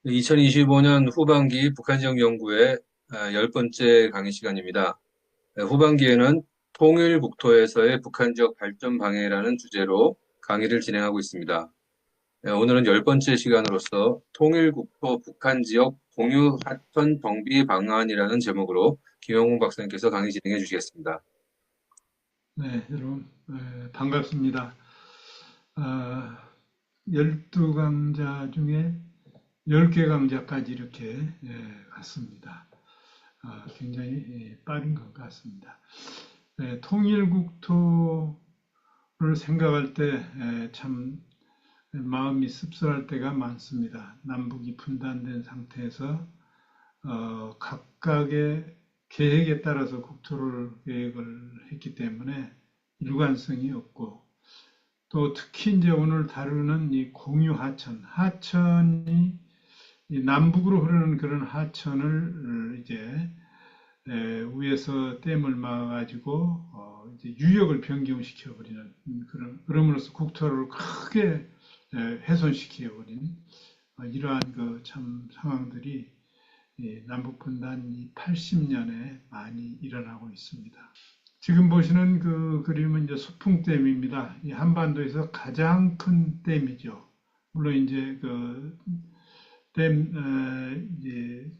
2025년 후반기 북한지역 연구의 10번째 강의 시간입니다. 후반기에는 통일 국토에서의 북한 지역 발전 방해라는 주제로 강의를 진행하고 있습니다. 오늘은 10번째 시간으로서 통일 국토 북한 지역 공유 하천 정비 방안이라는 제목으로 김영웅 박사님께서 강의 진행해 주시겠습니다. 네, 여러분, 반갑습니다. 12강좌 중에 10개 강좌까지 이렇게 갔습니다. 굉장히 빠른 것 같습니다. 통일국토를 생각할 때 참 마음이 씁쓸할 때가 많습니다. 남북이 분단된 상태에서 각각의 계획에 따라서 국토를 계획을 했기 때문에 일관성이 없고 또 특히 이제 오늘 다루는 이 공유 하천, 하천이 남북으로 흐르는 그런 하천을 이제 위에서 댐을 막아가지고 이제 유역을 변경시켜 버리는 그럼으로써 국토를 크게 훼손시켜 버린 이러한 그 참 상황들이 남북 분단 80년에 많이 일어나고 있습니다. 지금 보시는 그 그림은 이제 소풍댐입니다. 이 한반도에서 가장 큰 댐이죠. 물론 이제 그 댐, 이제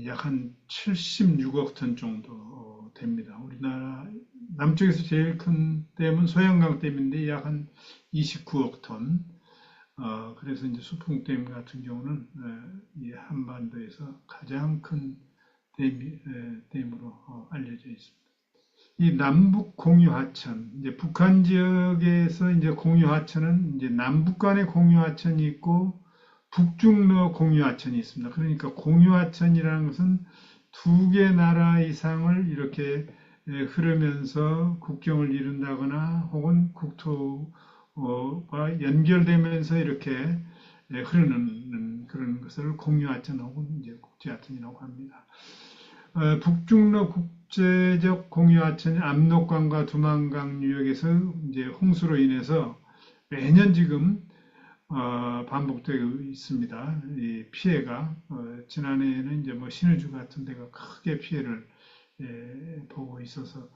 약 한 76억 톤 정도 됩니다. 우리나라 남쪽에서 제일 큰 댐은 소양강 댐인데 약 한 29억 톤. 그래서 이제 수풍댐 같은 경우는 이 한반도에서 가장 큰 댐으로 알려져 있습니다. 이 남북 공유 하천, 이제 북한 지역에서 이제 공유 하천은 이제 남북 간의 공유 하천이 있고 북중러 공유 하천이 있습니다. 그러니까 공유 하천이라는 것은 두 개 나라 이상을 이렇게 흐르면서 국경을 이룬다거나 혹은 국토와 연결되면서 이렇게 흐르는 그런 것을 공유 하천 혹은 이제 국제 하천이라고 합니다. 북중러 국제적 공유 하천이 압록강과 두만강 유역에서 이제 홍수로 인해서 매년 지금 반복되고 있습니다. 이 피해가 지난해에는 이제 뭐 신의주 같은 데가 크게 피해를 보고 있어서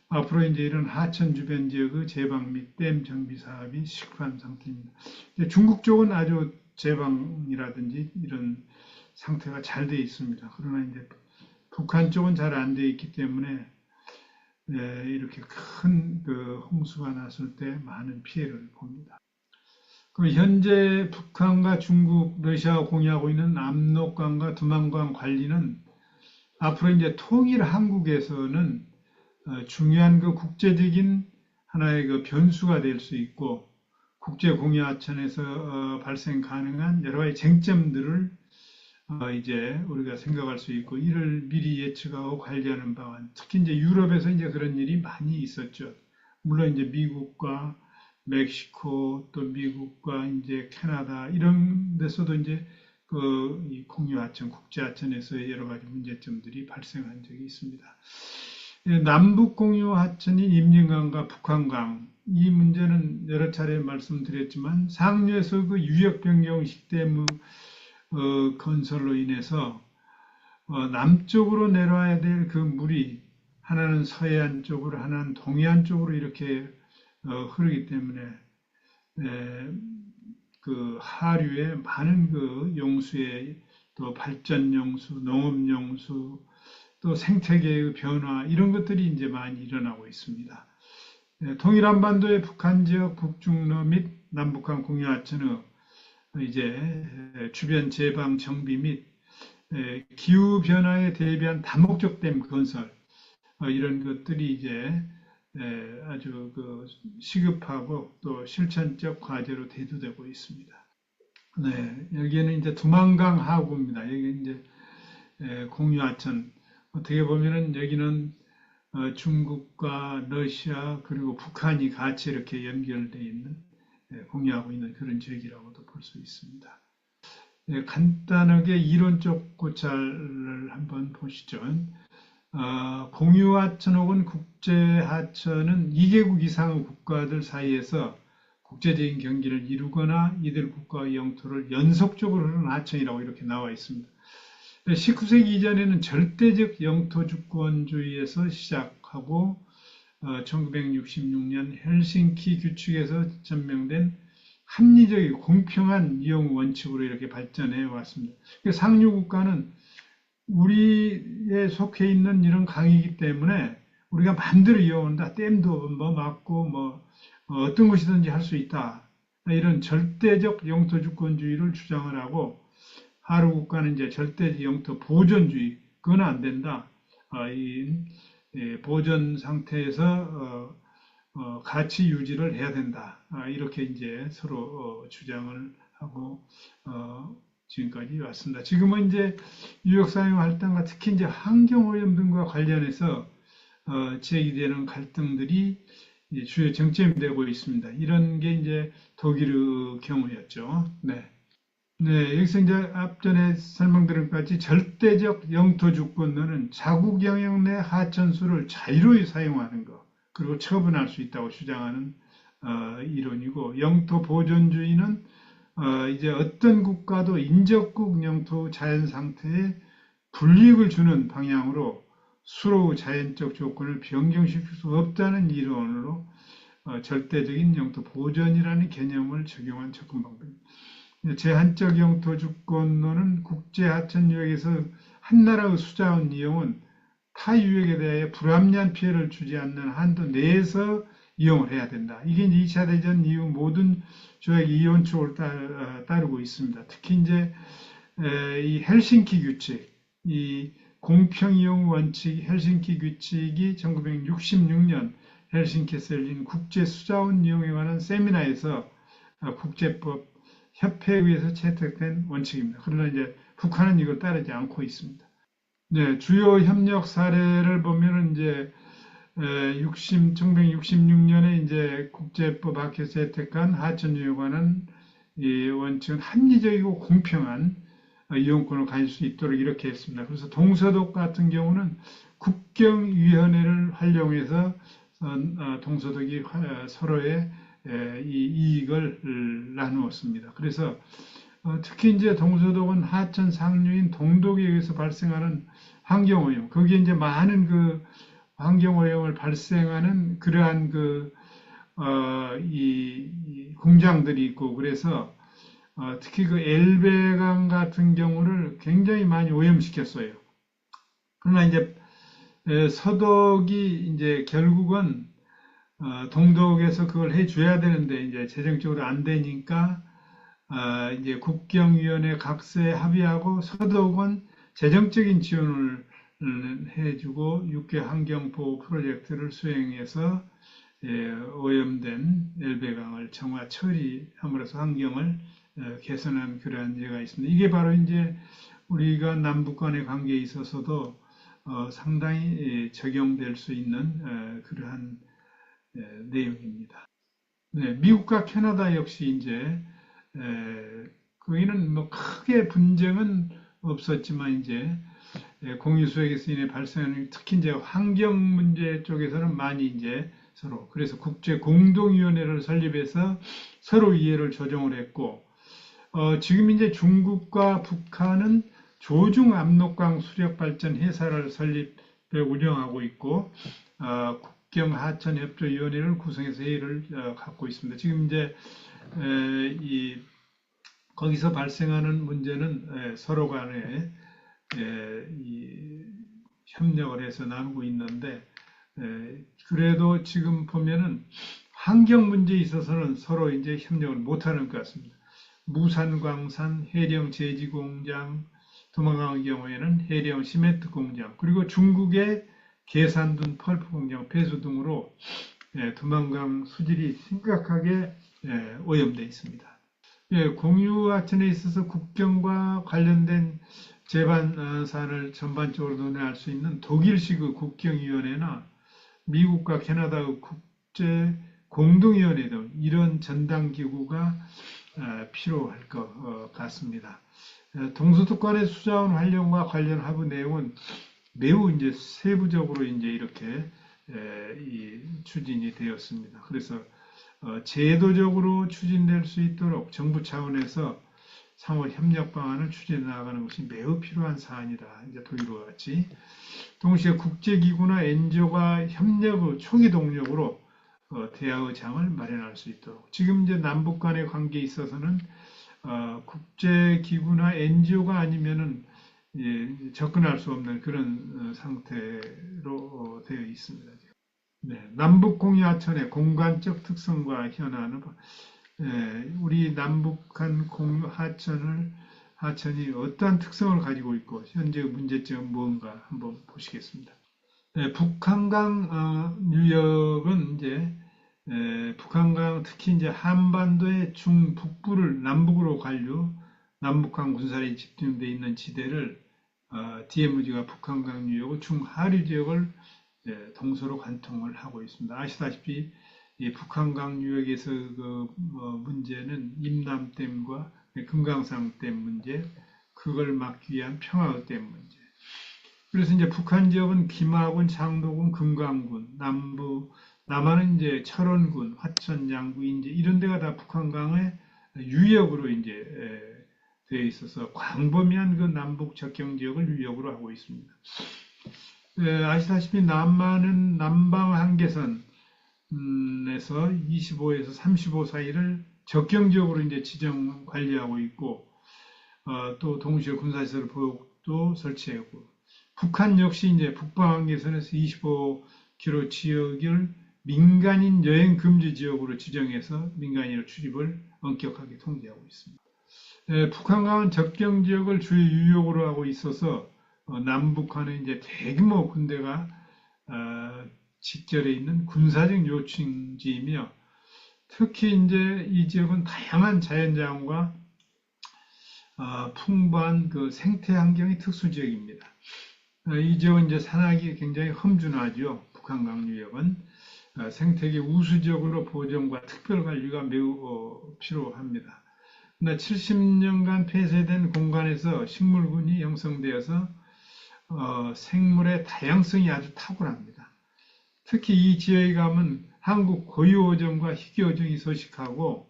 앞으로 이제 이런 하천 주변 지역의 제방 및 댐 정비 사업이 시급한 상태입니다. 중국 쪽은 아주 제방이라든지 이런 상태가 잘 돼 있습니다. 그러나 이제 북한 쪽은 잘 안 돼 있기 때문에 이렇게 큰 그 홍수가 났을 때 많은 피해를 봅니다. 그 현재 북한과 중국, 러시아가 공유하고 있는 압록강과 두만강 관리는 앞으로 이제 통일 한국에서는 중요한 그 국제적인 하나의 그 변수가 될 수 있고 국제 공유 하천에서 발생 가능한 여러 가지 쟁점들을 이제 우리가 생각할 수 있고 이를 미리 예측하고 관리하는 방안. 특히 이제 유럽에서 이제 그런 일이 많이 있었죠. 물론 이제 미국과 멕시코 또 미국과 이제 캐나다 이런 데서도 이제 그 공유 하천, 국제 하천에서 여러 가지 문제점들이 발생한 적이 있습니다. 남북 공유 하천인 임진강과 북한강 이 문제는 여러 차례 말씀드렸지만 상류에서 그 유역 변경식 때문에 건설로 인해서 남쪽으로 내려와야 될 그 물이 하나는 서해안 쪽으로 하나는 동해안 쪽으로 이렇게 흐르기 때문에 그 하류에 많은 그 용수에 또 발전 용수, 농업 용수, 또 생태계의 변화 이런 것들이 이제 많이 일어나고 있습니다. 통일 한반도의 북한 지역 북중러 및 남북한 공유 하천의 이제 주변 제방 정비 및 기후 변화에 대비한 다목적 댐 건설 이런 것들이 이제 아주 그 시급하고 또 실천적 과제로 대두되고 있습니다. 네, 여기에는 이제 두만강 하구입니다. 여기 이제 공유하천 어떻게 보면은 여기는 중국과 러시아 그리고 북한이 같이 이렇게 연결되어 있는 공유하고 있는 그런 지역이라고도 볼 수 있습니다. 간단하게 이론적 고찰을 한번 보시죠. 공유하천 혹은 국제하천은 2개국 이상의 국가들 사이에서 국제적인 경기를 이루거나 이들 국가의 영토를 연속적으로 하는 하청이라고 이렇게 나와 있습니다. 19세기 이전에는 절대적 영토 주권주의에서 시작하고 1966년 헬싱키 규칙에서 전명된 합리적이고 공평한 이용 원칙으로 이렇게 발전해 왔습니다. 상류 국가는 우리에 속해 있는 이런 강이기 때문에 우리가 마음대로 이용한다. 댐도 뭐 막고 뭐 어떤 것이든지 할 수 있다. 이런 절대적 영토 주권주의를 주장을 하고 하루 국가는 이제 절대적 영토 보존주의 그건 안 된다. 이 보존 상태에서 가치 유지를 해야 된다. 이렇게 이제 서로 주장을 하고 지금까지 왔습니다. 지금은 이제 유역사회 활동과 특히 이제 환경오염 등과 관련해서 제기되는 갈등들이 주요 쟁점이 되고 있습니다. 이런 게 이제 독일의 경우였죠. 네. 네, 여기서 이제 앞전에 설명드린 것 같이 절대적 영토 주권론은 자국 영역 내 하천수를 자유로이 사용하는 것, 그리고 처분할 수 있다고 주장하는 이론이고, 영토 보존주의는 이제 어떤 국가도 인접국 영토 자연 상태에 불이익을 주는 방향으로 수로의 자연적 조건을 변경시킬 수 없다는 이론으로 절대적인 영토 보존이라는 개념을 적용한 접근 방법입니다. 제한적 영토 주권론은 국제 하천 유역에서 한 나라의 수자원 이용은 타 유역에 대해 불합리한 피해를 주지 않는 한도 내에서 이용을 해야 된다. 이게 2차 대전 이후 모든 조약 이원칙을 따르고 있습니다. 특히 이제 이 헬싱키 규칙, 이 공평 이용 원칙 헬싱키 규칙이 1966년 헬싱키에서 열린 국제 수자원 이용에 관한 세미나에서 국제법 협회에 의해서 채택된 원칙입니다. 그러나 이제 북한은 이걸 따르지 않고 있습니다. 네, 주요 협력 사례를 보면은 이제 1966년에 이제 국제법 학회에서 채택한 하천유역에 관한 이 원칙은 합리적이고 공평한 이용권을 가질 수 있도록 이렇게 했습니다. 그래서 동서독 같은 경우는 국경위원회를 활용해서 동서독이 서로의 이 이익을 나누었습니다. 그래서 특히 이제 동서독은 하천 상류인 동독에 의해서 발생하는 환경오염, 거기에 이제 많은 그 환경오염을 발생하는 그러한 이 공장들이 있고 그래서 특히 그 엘베강 같은 경우를 굉장히 많이 오염시켰어요. 그러나 이제 서독이 이제 결국은 동독에서 그걸 해줘야 되는데 이제 재정적으로 안 되니까 이제 국경위원회 각서에 합의하고 서독은 재정적인 지원을 해주고 육계 환경보호 프로젝트를 수행해서 오염된 엘베강을 정화 처리함으로써 환경을 개선한 그러한 예가 있습니다. 이게 바로 이제 우리가 남북 간의 관계에 있어서도 상당히 적용될 수 있는 그러한 내용입니다. 네, 미국과 캐나다 역시 이제 거기는 뭐 크게 분쟁은 없었지만 이제 공유 수역에서 인해 발생하는 특히 이제 환경 문제 쪽에서는 많이 이제 서로 그래서 국제 공동위원회를 설립해서 서로 이해를 조정을 했고 지금 이제 중국과 북한은 조중 압록강 수력 발전 회사를 설립해 운영하고 있고 국경 하천 협조 위원회를 구성해서 회의를 갖고 있습니다. 지금 이제 거기서 발생하는 문제는 서로 간에 협력을 해서 나누고 있는데 그래도 지금 보면은 환경 문제에 있어서는 서로 이제 협력을 못하는 것 같습니다. 무산광산, 해령 제지공장, 도망강의 경우에는 해령 시멘트 공장, 그리고 중국의 계산둔 펄프 공장 폐수 등으로 두만강 수질이 심각하게 오염되어 있습니다. 공유하천에 있어서 국경과 관련된 제반 사안을 전반적으로 논의할 수 있는 독일식의 국경위원회나 미국과 캐나다의 국제 공동위원회 등 이런 전담기구가 필요할 것 같습니다. 동서독 간의 수자원 활용과 관련 하부 내용은 매우 이제 세부적으로 이제 이렇게 추진이 되었습니다. 그래서 제도적으로 추진될 수 있도록 정부 차원에서 상호 협력 방안을 추진해 나가는 것이 매우 필요한 사안이다. 이제 독일과 같이. 동시에 국제기구나 NGO가 협력의 초기 동력으로 대화의 장을 마련할 수 있도록. 지금 이제 남북 간의 관계에 있어서는 국제기구나 NGO가 아니면은 접근할 수 없는 그런 상태로 되어 있습니다. 네, 남북 공유하천의 공간적 특성과 현안은 우리 남북한 공유 하천이 어떠한 특성을 가지고 있고 현재 문제점은 무언가 한번 보시겠습니다. 네, 북한강 유역은 이제 북한강 특히 이제 한반도의 중북부를 남북으로 관류 남북한 군사력이 집중되어 있는 지대를 DMZ가 북한강 유역의 중하류 지역을 동서로 관통을 하고 있습니다. 아시다시피 이 북한강 유역에서 그 문제는 임남댐과 금강산댐 문제, 그걸 막기 위한 평화댐 문제. 그래서 이제 북한 지역은 김하군, 장도군, 금강군, 남한은 이제 철원군, 화천장구, 이제 이런 데가 다 북한강의 유역으로 이제 되어 있어서 광범위한 그 남북 접경 지역을 유역으로 하고 있습니다. 아시다시피 남한은 남방 한계선에서 25에서 35 사이를 접경 지역으로 이제 지정 관리하고 있고, 또 동시에 군사시설 보호도 설치하고, 북한 역시 이제 북방 한계선에서 25km 지역을 민간인 여행 금지 지역으로 지정해서 민간인의 출입을 엄격하게 통제하고 있습니다. 북한강은 접경 지역을 주요 유역으로 하고 있어서 남북한의 이제 대규모 군대가 직결해 있는 군사적 요충지이며 특히 이제 이 지역은 다양한 자연자원과 풍부한 그 생태 환경이 특수 지역입니다. 이 지역은 이제 산악이 굉장히 험준하죠. 북한강 유역은 생태계 우수 지역으로 보존과 특별 관리가 매우 필요합니다. 그러나 70년간 폐쇄된 공간에서 식물군이 형성되어서 생물의 다양성이 아주 탁월합니다. 특히 이 지역에 가면 한국 고유어종과 희귀어종이 서식하고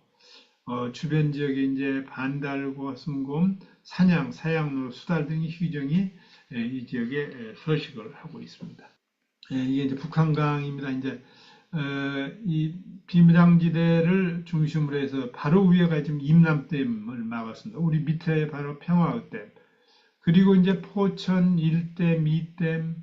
주변 지역에 이제 반달고 숨곰, 사냥, 사양로, 수달 등의 희귀종이 이 지역에 서식을 하고 있습니다. 이게 이제 북한강입니다. 이제 이 비무장지대를 중심으로 해서 바로 위에가 지금 임남댐을 막았습니다. 우리 밑에 바로 평화댐. 그리고 이제 포천 1댐, 2댐,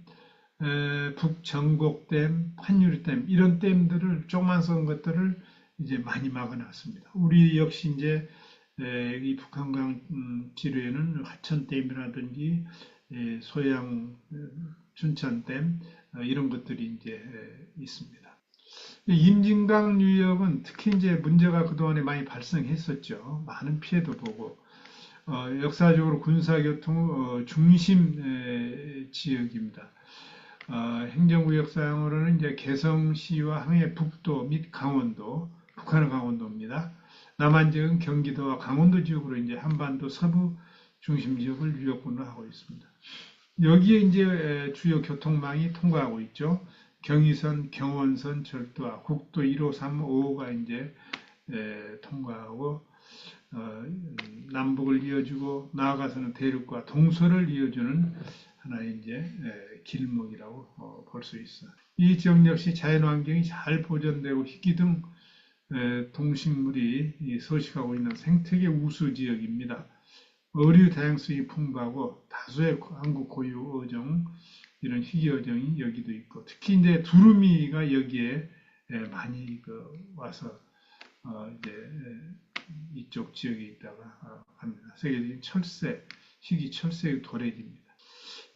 북전곡댐, 환유리댐 이런 댐들을 조그만 것들을 이제 많이 막아놨습니다. 우리 역시 이제 이 북한강 지류에는 화천댐이라든지 소양 춘천댐 이런 것들이 이제 있습니다. 임진강 유역은 특히 이제 문제가 그동안에 많이 발생했었죠. 많은 피해도 보고 역사적으로 군사교통 중심 지역입니다. 행정구역상으로는 이제 개성시와 항해 북도 및 강원도, 북한의 강원도입니다. 남한 지역은 경기도와 강원도 지역으로 이제 한반도 서부 중심 지역을 유역군으로 하고 있습니다. 여기에 이제 주요 교통망이 통과하고 있죠. 경의선, 경원선, 철도와 국도 1호, 3호, 5호가 이제 통과하고 남북을 이어주고 나아가서는 대륙과 동서를 이어주는 하나의 이제 길목이라고 볼 수 있어. 이 지역 역시 자연환경이 잘 보존되고 희귀 등 동식물이 서식하고 있는 생태계 우수 지역입니다. 어류 다양성이 풍부하고 다수의 한국 고유 어종 이런 희귀 어종이 여기도 있고 특히 이제 두루미가 여기에 많이 와서 이제 이쪽 지역에 있다가 합니다. 세계적인 철새, 희귀 철새의 도래지입니다.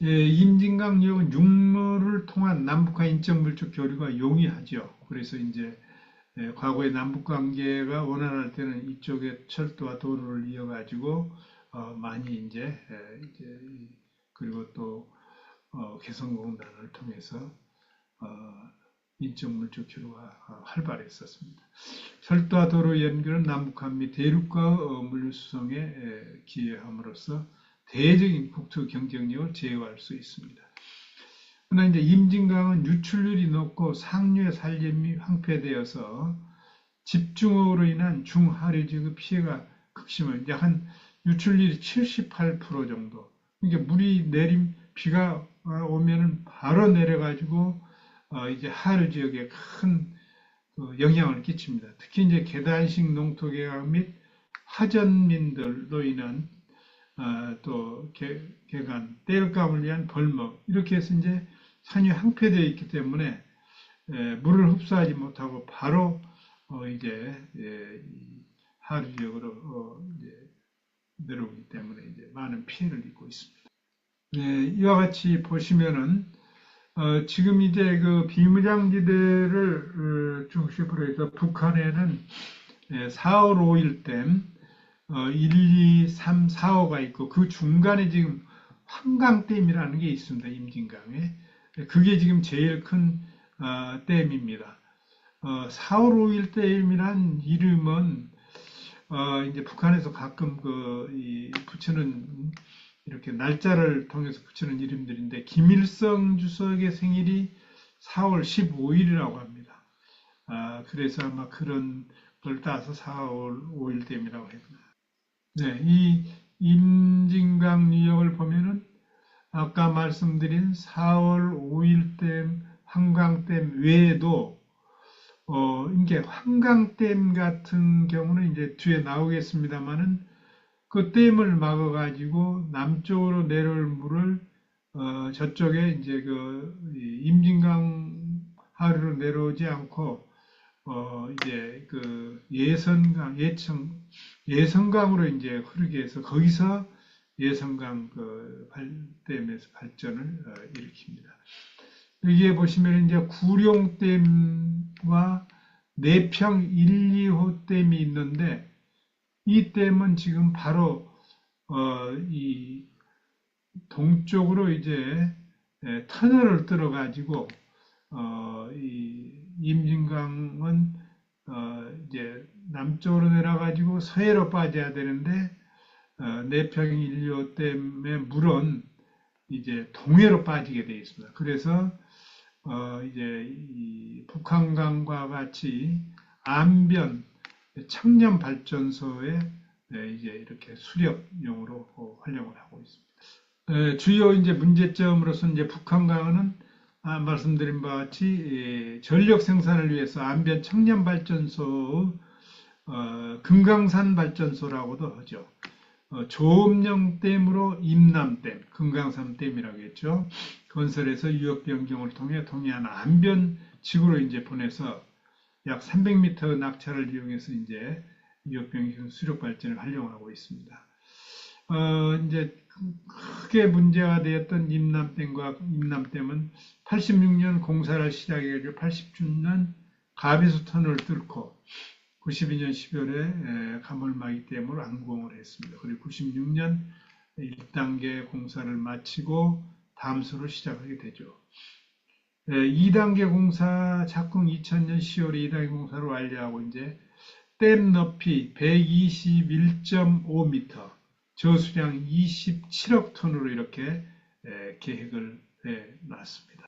임진강 유역은 육로를 통한 남북한 인적 물적 교류가 용이하죠. 그래서 이제 과거에 남북 관계가 원활할 때는 이쪽에 철도와 도로를 이어가지고 많이 이제 그리고 또 개성공단을 통해서 인적 물적 교류가 활발했었습니다. 철도와 도로 연결은 남북한 및 대륙과 물류 수송에 기여함으로써 대외적인 국토 경쟁력을 제어할 수 있습니다. 그러나 이제 임진강은 유출률이 높고 상류의 산림이 황폐되어서 집중호우로 인한 중하류 지역의 피해가 극심한 약 한 유출률이 78% 정도. 이게 물이 비가 오면은 바로 내려가지고 이제 하류 지역에 큰 영향을 끼칩니다. 특히 이제 계단식 농토 개각 및 하전민들로 인한 또 개간, 땔감을 위한 벌목 이렇게 해서 이제 산이 항폐되어 있기 때문에 물을 흡수하지 못하고 바로 이제 하류 지역으로 이제 내려오기 때문에 이제 많은 피해를 입고 있습니다. 이와 같이 보시면은 지금 이제 그 비무장지대를 중심으로 해서 북한에는 4월 5일 댐 1, 2, 3, 4호가 있고 그 중간에 지금 한강댐이라는 게 있습니다. 임진강에. 그게 지금 제일 큰 댐입니다. 4월 5일 댐이란 이름은 이제 북한에서 가끔 붙이는 이렇게 날짜를 통해서 붙이는 이름들인데 김일성 주석의 생일이 4월 15일이라고 합니다. 그래서 아마 그런 걸 따서 4월 5일 댐이라고 합니다. 네, 이 임진강 유역을 보면은 아까 말씀드린 4월 5일 댐, 한강댐 외에도 이게 한강댐 같은 경우는 이제 뒤에 나오겠습니다만은 그 댐을 막아가지고 남쪽으로 내려올 물을 저쪽에 이제 임진강 하류로 내려오지 않고 이제 예성강으로 이제 흐르게 해서 거기서 예성강 댐에서 발전을 일으킵니다. 여기에 보시면 이제 구룡댐과 내평 1, 2호 댐이 있는데 이 댐은 지금 바로 이 동쪽으로 이제 터널을 뚫어 가지고 이 임진강은 이제 남쪽으로 내려가지고 서해로 빠져야 되는데 내평 1, 2호 댐의 물은 이제 동해로 빠지게 되어 있습니다. 그래서 이제 이 북한강과 같이 안변 청년 발전소에 이제 이렇게 수력용으로 활용을 하고 있습니다. 주요 이제 문제점으로서 이제 북한강은 말씀드린 바와 같이 전력 생산을 위해서 안변 청년 발전소 금강산 발전소라고도 하죠. 조업용 댐으로 임남댐, 금강산 댐이라고 했죠. 건설해서 유역 변경을 통해 동해안 안변 지구로 이제 보내서 약 300m 낙차를 이용해서 이제 유역 변경 수력 발전을 활용하고 있습니다. 이제 크게 문제가 되었던 임남댐은 86년 공사를 시작해가지고 87년 가비수 터널을 뚫고 92년 10월에 가물마기 댐으로 완공을 했습니다. 그리고 96년 1단계 공사를 마치고 다음수로 시작하게 되죠. 2단계 공사 착공 2000년 10월에 2단계 공사를 완료하고 이제 댐 높이 121.5m, 저수량 27억 톤으로 이렇게 계획을 놨습니다.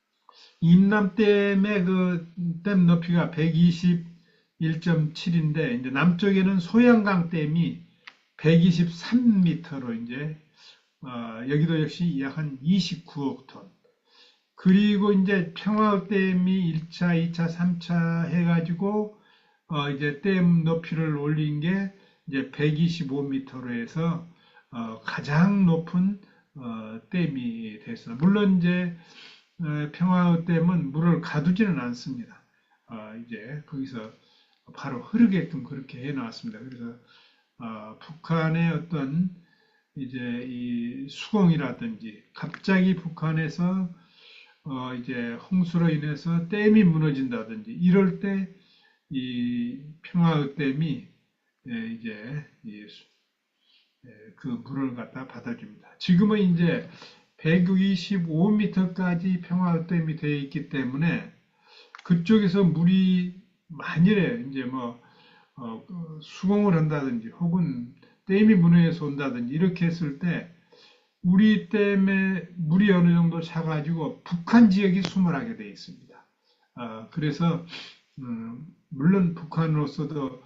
임남댐의 댐 높이가 121.7인데 이제 남쪽에는 소양강 댐이 123m로 이제 여기도 역시 약 한 29억 톤. 그리고 이제 평화댐이 1차, 2차, 3차 해가지고 이제 댐 높이를 올린 게 이제 125m로 해서 가장 높은 댐이 됐습니다. 물론 이제 평화댐은 물을 가두지는 않습니다. 이제 거기서 바로 흐르게끔 그렇게 해놨습니다. 그래서 북한의 어떤 이제 이 수공이라든지 갑자기 북한에서 이제 홍수로 인해서 댐이 무너진다든지 이럴 때 이 평화댐이 이제 그 물을 갖다 받아줍니다. 지금은 이제 125m까지 평화댐이 되어 있기 때문에 그쪽에서 물이 만일에 이제 수공을 한다든지 혹은 댐이 무너져서 온다든지 이렇게 했을 때 우리 댐에 물이 어느 정도 차가지고 북한 지역이 수몰하게 되어 있습니다. 그래서 물론 북한으로서도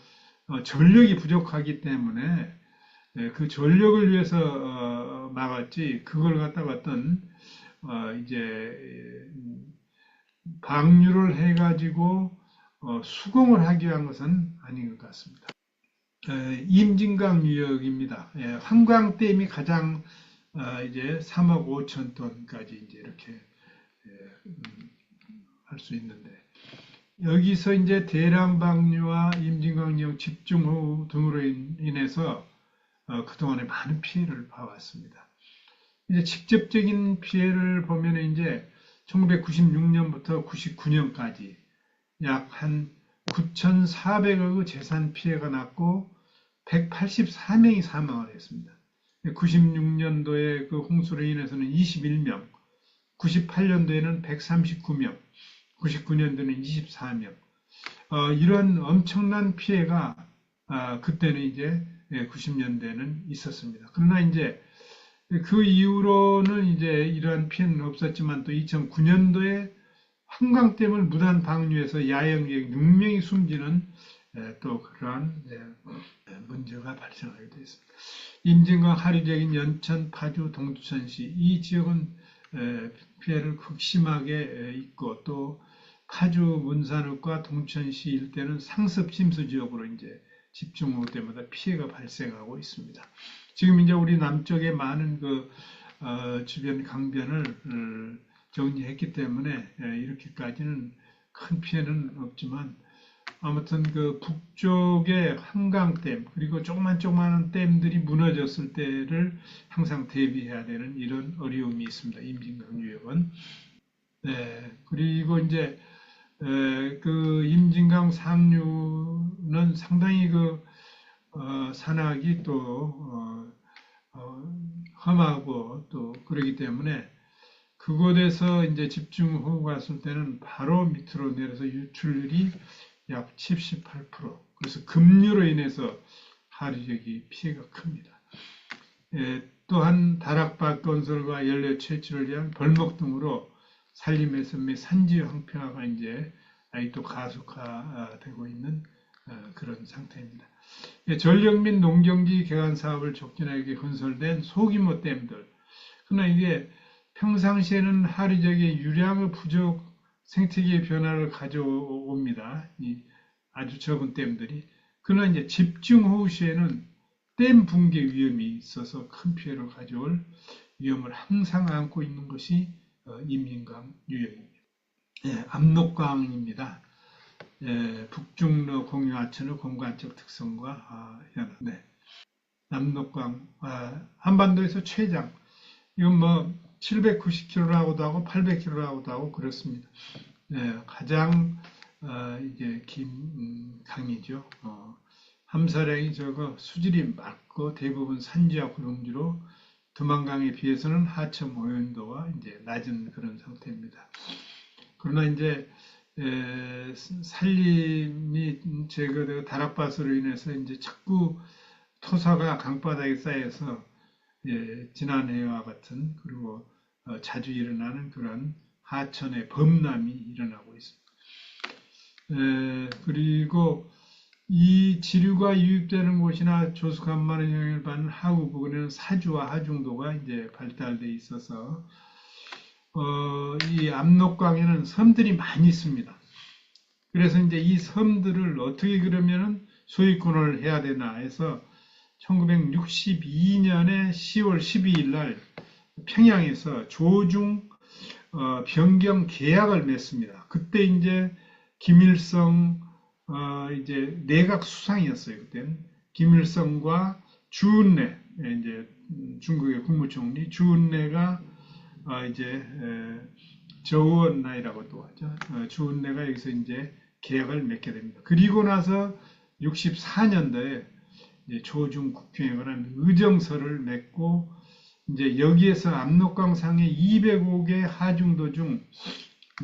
전력이 부족하기 때문에 그 전력을 위해서 막았지 그걸 갖다가 어떤 이제 방류를 해가지고 수공을 하기 위한 것은 아닌 것 같습니다. 임진강 유역입니다. 한강댐이 가장 이제 3억 5천 톤까지 이제 이렇게 할 수 있는데 여기서 이제 대량 방류와 임진강 유역 집중호우 등으로 인해서 그동안에 많은 피해를 봐왔습니다. 이제 직접적인 피해를 보면 이제 1996년부터 99년까지 약 한 9,400억의 재산 피해가 났고 184명이 사망을 했습니다. 96년도에 그 홍수로 인해서는 21명, 98년도에는 139명, 99년도에는 24명. 이런 엄청난 피해가 그때는 이제 90년대에는 있었습니다. 그러나 이제 그 이후로는 이제 이러한 피해는 없었지만 또 2009년도에 한강댐을 무단 방류해서 야영객 6명이 숨지는 또 그러한 문제가 발생하게 되었습니다. 임진강 하류적인 연천, 파주, 동두천시 이 지역은 피해를 극심하게 입고 또 파주, 문산읍과 동천시 일대는 상습 침수 지역으로 이제 집중호우 때마다 피해가 발생하고 있습니다. 지금 이제 우리 남쪽에 많은 그 주변 강변을 정리했기 때문에 이렇게까지는 큰 피해는 없지만 아무튼 그 북쪽의 한강댐 그리고 조그만 댐들이 무너졌을 때를 항상 대비해야 되는 이런 어려움이 있습니다. 임진강 유역은. 네, 그리고 이제 그 임진강 상류는 상당히 그 산악이 또 험하고 또 그러기 때문에 그곳에서 이제 집중호우가 왔을 때는 바로 밑으로 내려서 유출률이 약 78%. 그래서 급류로 인해서 하류적이 피해가 큽니다. 또한 다락밭 건설과 연료 채취를 위한 벌목 등으로 산림훼손 및 산지 황폐화가 이제 아직도 가속화되고 있는 그런 상태입니다. 전력 및 농경지 개간 사업을 촉진하기 건설된 소규모 댐들. 그러나 이게 평상시에는 하류적의 유량의 부족, 생태계의 변화를 가져옵니다. 이 아주 적은 댐들이. 그러나 이제 집중호우 시에는 댐 붕괴 위험이 있어서 큰 피해를 가져올 위험을 항상 안고 있는 것이 임진강 유역입니다. 압록강입니다. 북중로 공유하천의 공간적 특성과 현황. 압록강 한반도에서 최장. 이건 뭐 790km라고도 하고 800km라고도 하고 그렇습니다. 가장 이제 긴 강이죠. 함사량이 적어 수질이 맑고 대부분 산지와 구릉지로 두만강에 비해서는 하천 오염도가 이제 낮은 그런 상태입니다. 그러나 이제 산림이 제거되고 다락밭으로 인해서 이제 자꾸 토사가 강바닥에 쌓여서 지난해와 같은 그리고 자주 일어나는 그런 하천의 범람이 일어나고 있습니다. 그리고 이 지류가 유입되는 곳이나 조수간만의 영향을 받는 하구 부근에는 사주와 하중도가 이제 발달돼 있어서 이 압록강에는 섬들이 많이 있습니다. 그래서 이제 이 섬들을 어떻게 그러면은 소유권을 해야 되나 해서 1962년에 10월 12일 날 평양에서 조중 변경 계약을 맺습니다. 그때 이제 김일성 이제 내각 수상이었어요. 그때는 김일성과 주은래 이제 중국의 국무총리 주은래가 이제 저우언나이라고도 하죠. 주은래가 여기서 이제 계약을 맺게 됩니다. 그리고 나서 64년도에 조중 국경에 관한 의정서를 맺고 이제 여기에서 압록강 상의 205개 하중도 중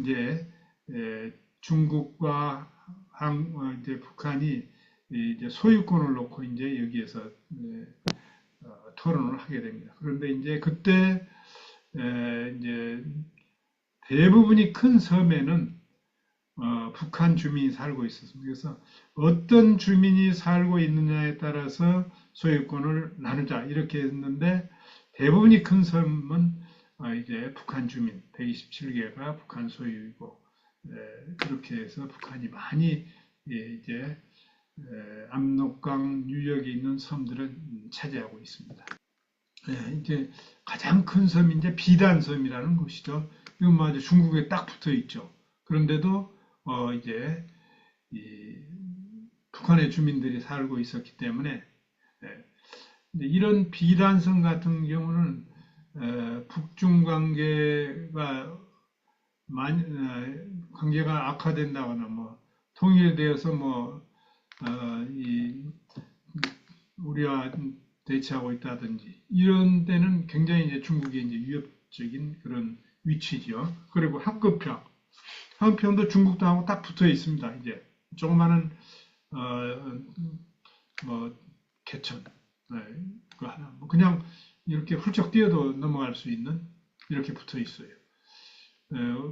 이제 중국과 이제 북한이 이제 소유권을 놓고 이제 여기에서 토론을 하게 됩니다. 그런데 이제 그때 이제 대부분이 큰 섬에는 북한 주민이 살고 있었습니다. 그래서 어떤 주민이 살고 있느냐에 따라서 소유권을 나누자 이렇게 했는데 대부분이 큰 섬은 이제 북한 주민 127개가 북한 소유이고 그렇게 해서 북한이 많이 이제 압록강 유역에 있는 섬들은 차지하고 있습니다. 이제 가장 큰 섬이 이제 비단섬이라는 곳이죠. 이건 뭐 아주 중국에 딱 붙어 있죠. 그런데도 이제 이 북한의 주민들이 살고 있었기 때문에 이런 비단섬 같은 경우는 북중 관계가 관계가 악화된다거나 뭐 통일되어서 뭐 우리와 대치하고 있다든지 이런 때는 굉장히 이제 중국의 이제 위협적인 그런 위치죠. 그리고 한급평, 한평도 중국도하고 딱 붙어 있습니다. 이제 조그마한 뭐 개천, 그 하나, 뭐 그냥 이렇게 훌쩍 뛰어도 넘어갈 수 있는 이렇게 붙어 있어요.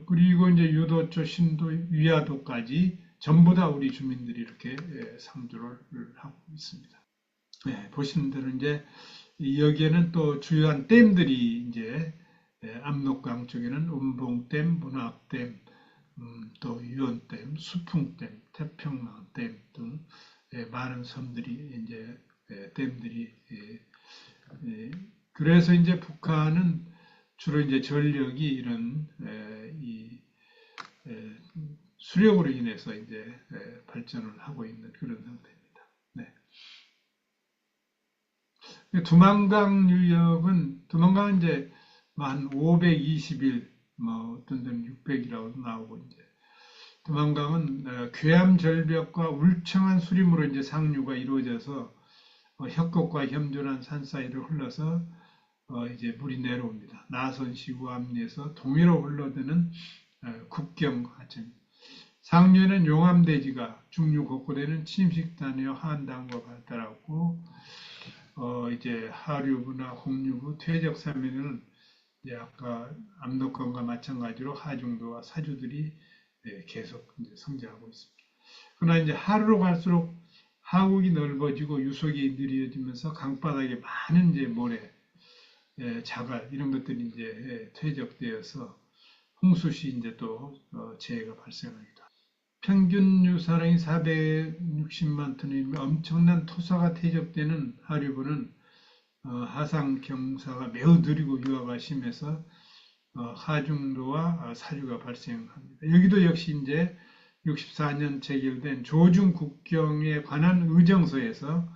그리고 이제 유도초, 신도, 위화도까지 전부 다 우리 주민들이 이렇게 상주를 하고 있습니다. 보시는 대로 이제 여기에는 또 주요한 댐들이 이제 압록강 쪽에는 음봉댐, 문학댐, 또 유원댐, 수풍댐, 태평양댐 등 많은 섬들이 이제 댐들이 그래서 이제 북한은 주로 이제 전력이 이런 이 수력으로 인해서 이제 발전을 하고 있는 그런 상태입니다. 네. 두만강 유역은 두만강은 이제 한 520일, 뭐 어떤 데는 600이라고 나오고 이제 두만강은 괴암 절벽과 울창한 수림으로 이제 상류가 이루어져서 협곡과 현존한 산 사이를 흘러서 이제 물이 내려옵니다. 나선시 우암리에서 동해로 흘러드는 국경 하천. 상류에는 용암대지가 중류 곳곳에는 침식단이와 한당과 발달하고 이제 하류부나 홍류부, 퇴적사면에는 이제 아까 압록강과 마찬가지로 하중도와 사주들이 계속 이제 성장하고 있습니다. 그러나 이제 하루로 갈수록 하국이 넓어지고 유속이 느려지면서 강바닥에 많은 이제 모래, 자갈 이런 것들이 이제 퇴적되어서 홍수시 이제 또 재해가 발생합니다. 평균 유사량이 460만 톤이면 엄청난 토사가 퇴적되는 하류부는 하상 경사가 매우 느리고 유화가 심해서 하중도와 사류가 발생합니다. 여기도 역시 이제 64년 체결된 조중 국경에 관한 의정서에서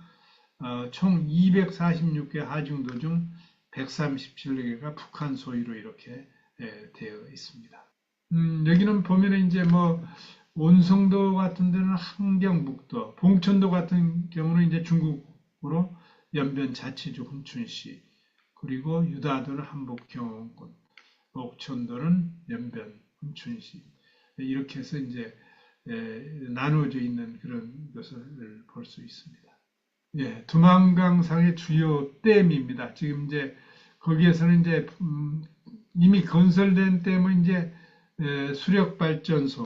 총 246개 하중도 중 137개가 북한 소유로 이렇게 되어 있습니다. 여기는 보면은 이제 뭐 온성도 같은 데는 함경북도, 봉천도 같은 경우는 이제 중국으로 연변 자치주 훈춘시, 그리고 유다도는 한복경원권, 옥천도는 연변 훈춘시 이렇게 해서 이제 나누어져 있는 그런 것을 볼 수 있습니다. 예, 두만강상의 주요 댐입니다. 지금 이제 거기에서는 이제 이미 건설된 댐은 이제 수력 발전소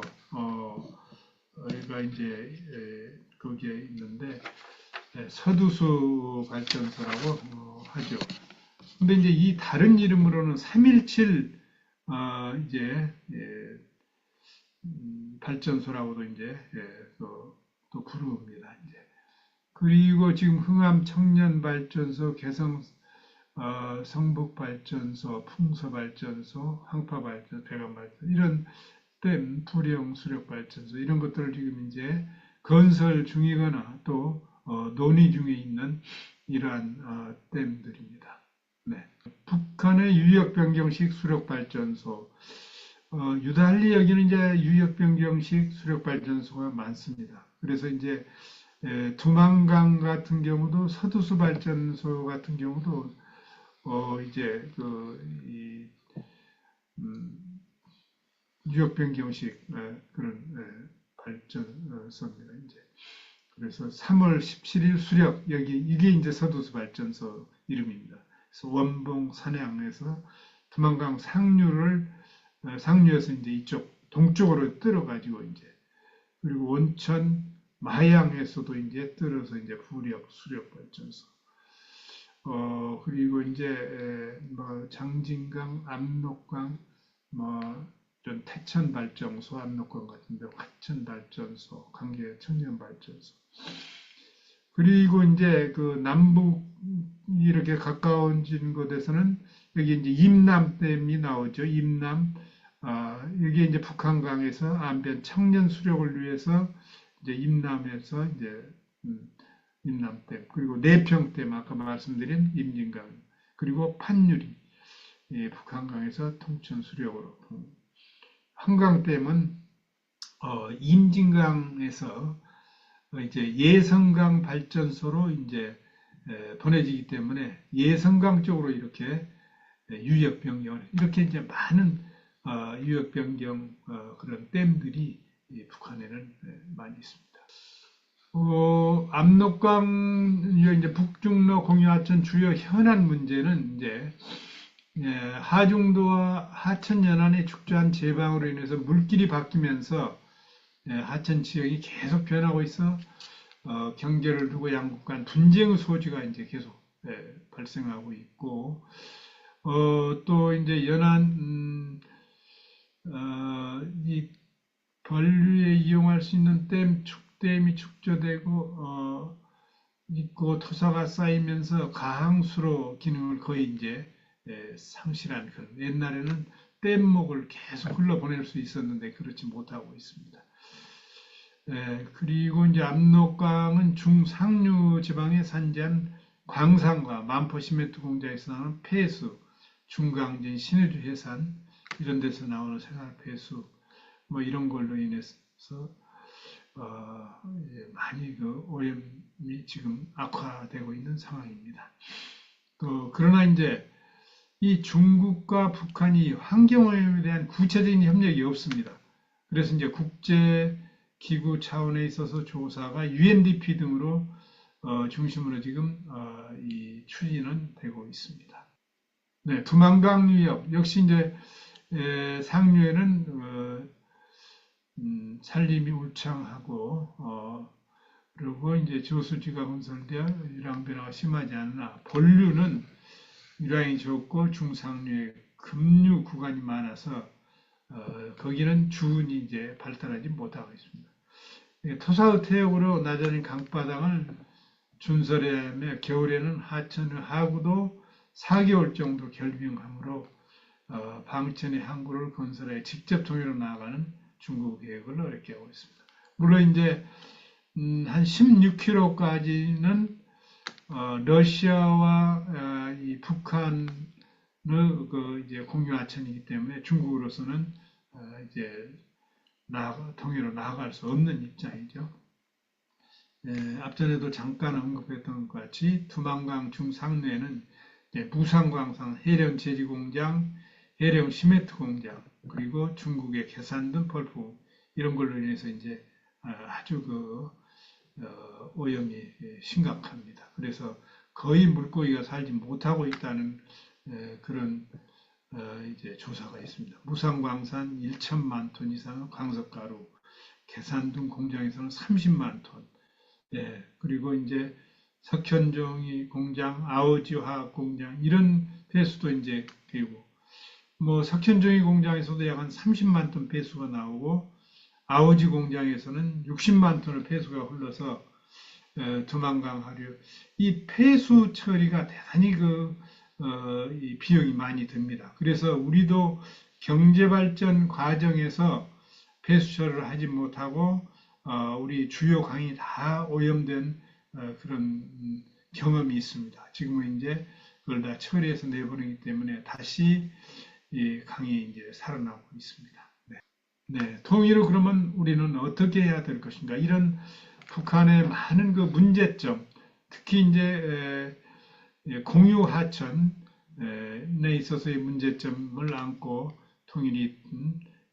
가 이제 거기에 있는데 서두수 발전소라고 하죠. 근데 이제 이 다른 이름으로는 317 이제 발전소라고도 이제 또 부릅니다. 이제 그리고 지금 흥암 청년발전소, 개성 성북발전소, 풍서발전소, 황파발전소, 백암발전소 이런 댐, 부령 수력발전소 이런 것들을 지금 이제 건설 중이거나 또 논의 중에 있는 이러한 댐들입니다. 네. 북한의 유역변경식 수력발전소 유달리 여기는 이제 유역변경식 수력발전소가 많습니다. 그래서 이제 두만강 같은 경우도 서두수 발전소 같은 경우도 이제 유역 변경식 그런 발전소입니다. 이제 그래서 3월 17일 수력 여기 이게 이제 서두수 발전소 이름입니다. 그래서 원봉 산양에서 두만강 상류에서 이제 이쪽 동쪽으로ตื้어 가지고 이제 그리고 온천 마양에서도 이제 들어서 이제 부력 수력 발전소. 그리고 이제 뭐 장진강, 압록강, 뭐 이런 태천 발전소, 압록강 같은 데 화천 발전소, 강계 청년 발전소. 그리고 이제 그 남북 이렇게 가까워진 곳에서는 여기 이제 임남댐이 나오죠. 임남. 여기 이제 북한강에서 안변 청년 수력을 위해서 이제 임남에서 이제 임남댐, 그리고 내평댐 아까 말씀드린 임진강, 그리고 판유리, 예, 북한강에서 통천 수력으로. 한강댐은 임진강에서 이제 예성강 발전소로 이제 보내지기 때문에 예성강 쪽으로 이렇게 유역 변경, 이렇게 이제 많은 유역 변경 그런 댐들이 북한에는 많이 있습니다. 압록강 이제 북중로 공유하천 주요 현안 문제는 이제 하중도와 하천 연안의 축조한 제방으로 인해서 물길이 바뀌면서 하천 지역이 계속 변하고 있어 경계를 두고 양국 간 분쟁의 소지가 이제 계속 발생하고 있고, 또 이제 연안 이 본류에 이용할 수 있는 댐이 축조되고 있고 토사가 쌓이면서 가항수로 기능을 거의 이제 상실한 그런, 옛날에는 댐목을 계속 흘러보낼 수 있었는데 그렇지 못하고 있습니다. 그리고 이제 압록강은 중상류 지방에 산지한 광산과 만포 시멘트 공장에서 나오는 폐수, 중강진, 신해주 해산 이런 데서 나오는 생활 폐수 뭐 이런 걸로 인해서 많이 그 오염이 지금 악화되고 있는 상황입니다. 그러나 이제 이 중국과 북한이 환경오염에 대한 구체적인 협력이 없습니다. 그래서 이제 국제 기구 차원에 있어서 조사가 UNDP 등으로 중심으로 지금 이 추진은 되고 있습니다. 네, 두만강 유역 역시 이제 상류에는 산림이 울창하고 그리고 이제 저수지가 건설되어 유랑 변화가 심하지 않으나 본류는 유량이 적고 중상류에 급류 구간이 많아서 거기는 주운이 이제 발달하지 못하고 있습니다. 토사의 태역으로 낮아진 강바닥을 준설하며 겨울에는 하천의 하구도 4개월 정도 결빙하므로 방천의 항구를 건설해 직접 통일로 나아가는 중국 계획을 어렵게 하고 있습니다. 물론 이제 한 16km까지는 러시아와 이 북한의 그 이제 공유 하천이기 때문에 중국으로서는 이제 통일로 나아갈 수 없는 입장이죠. 앞전에도 잠깐 언급했던 것 같이 두만강 중상류에는 무상광산, 해령 제지공장, 해령 시멘트 공장, 그리고 중국의 계산등 펄프 이런 걸로 인해서 이제 아주 그 오염이 심각합니다. 그래서 거의 물고기가 살지 못하고 있다는 그런 이제 조사가 있습니다. 무상광산 1천만 톤 이상의 광석가루, 계산등 공장에서는 30만 톤, 그리고 이제 석현종이 공장, 아오지 화학 공장 이런 배수도 이제 되고, 뭐 석현종이 공장에서도 약 한 30만 톤 배수가 나오고 아오지 공장에서는 60만 톤의 폐수가 흘러서 두만강 하류 이 폐수 처리가 대단히 이 비용이 많이 듭니다. 그래서 우리도 경제 발전 과정에서 폐수 처리를 하지 못하고 우리 주요 강이 다 오염된 그런 경험이 있습니다. 지금은 이제 그걸 다 처리해서 내보내기 때문에 다시 이 강이 이제 살아나고 있습니다. 네, 통일을 그러면 우리는 어떻게 해야 될 것인가? 이런 북한의 많은 그 문제점, 특히 이제 공유 하천에 있어서의 문제점을 안고 통일이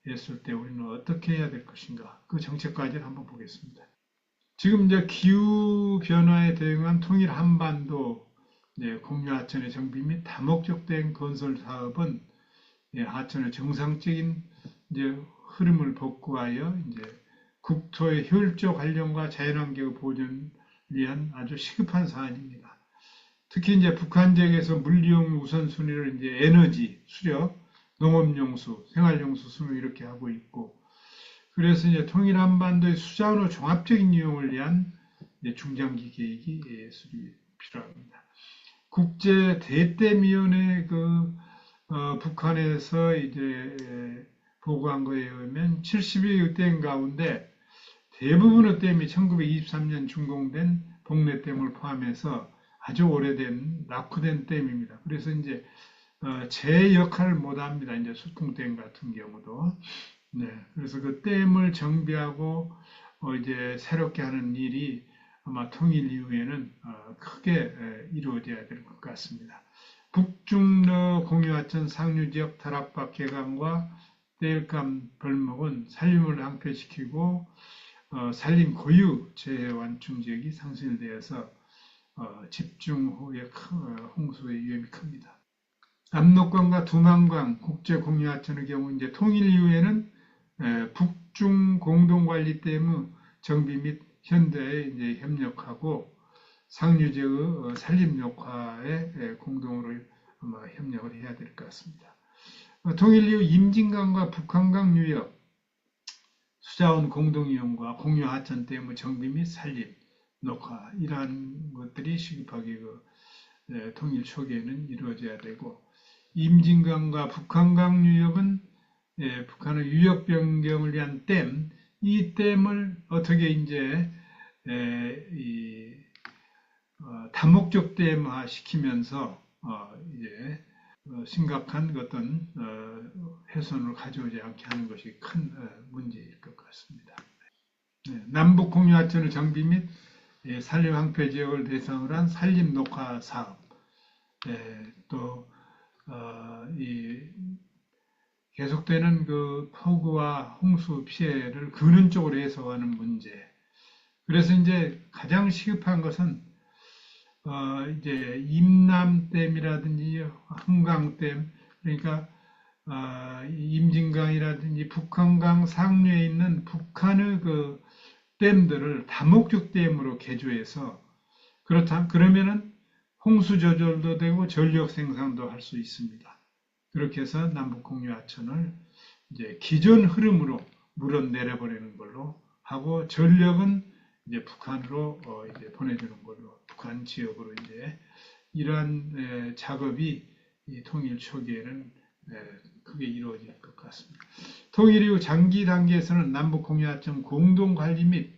됐을 때 우리는 어떻게 해야 될 것인가? 그 정책 과제를 한번 보겠습니다. 지금 이제 기후 변화에 대응한 통일 한반도 공유 하천의 정비 및 다목적된 건설 사업은 하천의 정상적인 이제 흐름을 복구하여 이제 국토의 효율적 활용과 자연환경 보존을 위한 아주 시급한 사안입니다. 특히 이제 북한 지역에서 물리용 우선순위를 이제 에너지, 수력, 농업용수, 생활용수 순으로 이렇게 하고 있고, 그래서 이제 통일 한반도의 수자원의 종합적인 이용을 위한 중장기 계획이 수립이 필요합니다. 국제 대댐위원회 북한에서 이제 보고한 거에 의하면 70여 댐 가운데 대부분의 댐이 1923년 준공된 복내댐을 포함해서 아주 오래된 낙후된 댐입니다. 그래서 이제 제 역할을 못 합니다. 이제 수풍댐 같은 경우도. 네, 그래서 그 댐을 정비하고 이제 새롭게 하는 일이 아마 통일 이후에는 크게 이루어져야 될 것 같습니다. 북중러 공유하천 상류지역 다락박 개강과 땔감 벌목은 산림을 항폐시키고 산림 고유 재해 완충 지역이 상실되어서 집중호우의 홍수의 위험이 큽니다. 압록강과 두만강 국제 공유하천의 경우 이제 통일 이후에는 북중 공동관리댐의 정비 및 현대에 이제 협력하고 상류지역의 산림 역화에 공동으로 아마 협력을 해야 될 것 같습니다. 통일 이후 임진강과 북한강 유역 수자원 공동이용과 공유하천댐의 정비 및 산림 녹화 이러한 것들이 시급하게 통일 초기에는 이루어져야 되고 임진강과 북한강 유역은 북한의 유역 변경을 위한 댐, 이 댐을 어떻게 이제 다목적 댐화 시키면서 이제 심각한 어떤 훼손을 가져오지 않게 하는 것이 큰 문제일 것 같습니다. 남북 공유하천의 정비 및 산림 황폐 지역을 대상으로 한 산림 녹화 사업, 또 계속되는 그 폭우와 홍수 피해를 근원적으로 해소하는 문제. 그래서 이제 가장 시급한 것은 이제 임남댐이라든지 흥강댐, 그러니까 임진강이라든지 북한강 상류에 있는 북한의 그 댐들을 다목적 댐으로 개조해서 그러면은 홍수 조절도 되고 전력 생산도 할 수 있습니다. 그렇게 해서 남북 공유 하천을 이제 기존 흐름으로 물은 내려보내는 걸로 하고 전력은 이제 북한으로 이제 보내주는 걸로 북한 지역으로 이제 이러한 작업이 통일 초기에는 크게 이루어질 것 같습니다. 통일 이후 장기 단계에서는 남북 공유 하천 공동 관리 및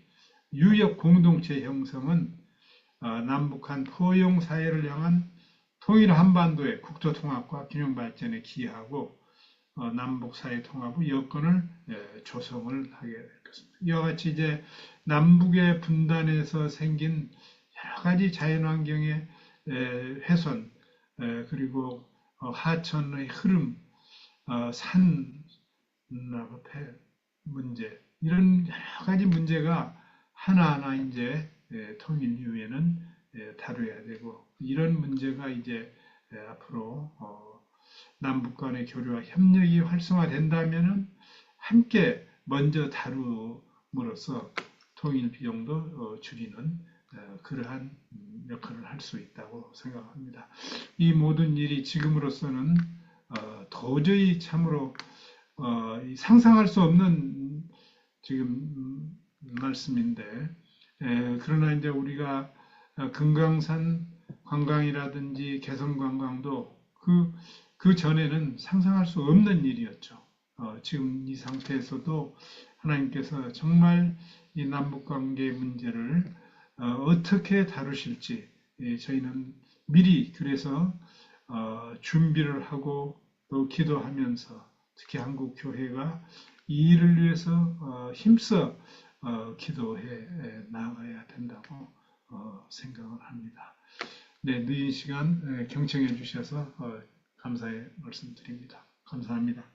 유역 공동체 형성은 남북한 포용 사회를 향한 통일 한반도의 국토 통합과 균형 발전에 기여하고 남북 사회 통합의 여건을 조성을 하게 될 것입니다. 이와 같이 이제 남북의 분단에서 생긴 여러 가지 자연환경의 훼손, 그리고 하천의 흐름, 산 문제, 이런 여러 가지 문제가 하나하나 이제 통일 이후에는 다뤄야 되고, 이런 문제가 이제 앞으로 남북 간의 교류와 협력이 활성화된다면은 함께 먼저 다룸으로써 통일 비용도 줄이는 그러한 역할을 할 수 있다고 생각합니다. 이 모든 일이 지금으로서는 도저히 참으로 상상할 수 없는 지금 말씀인데, 그러나 이제 우리가 금강산 관광이라든지 개성 관광도 그 전에는 상상할 수 없는 일이었죠. 지금 이 상태에서도 하나님께서 정말 이 남북 관계 문제를 어떻게 다루실지 저희는 미리 그래서 준비를 하고 또 기도하면서 특히 한국 교회가 이 일을 위해서 힘써 기도해 나가야 된다고 생각을 합니다. 네, 늦은 시간 경청해 주셔서 감사의 말씀드립니다. 감사합니다.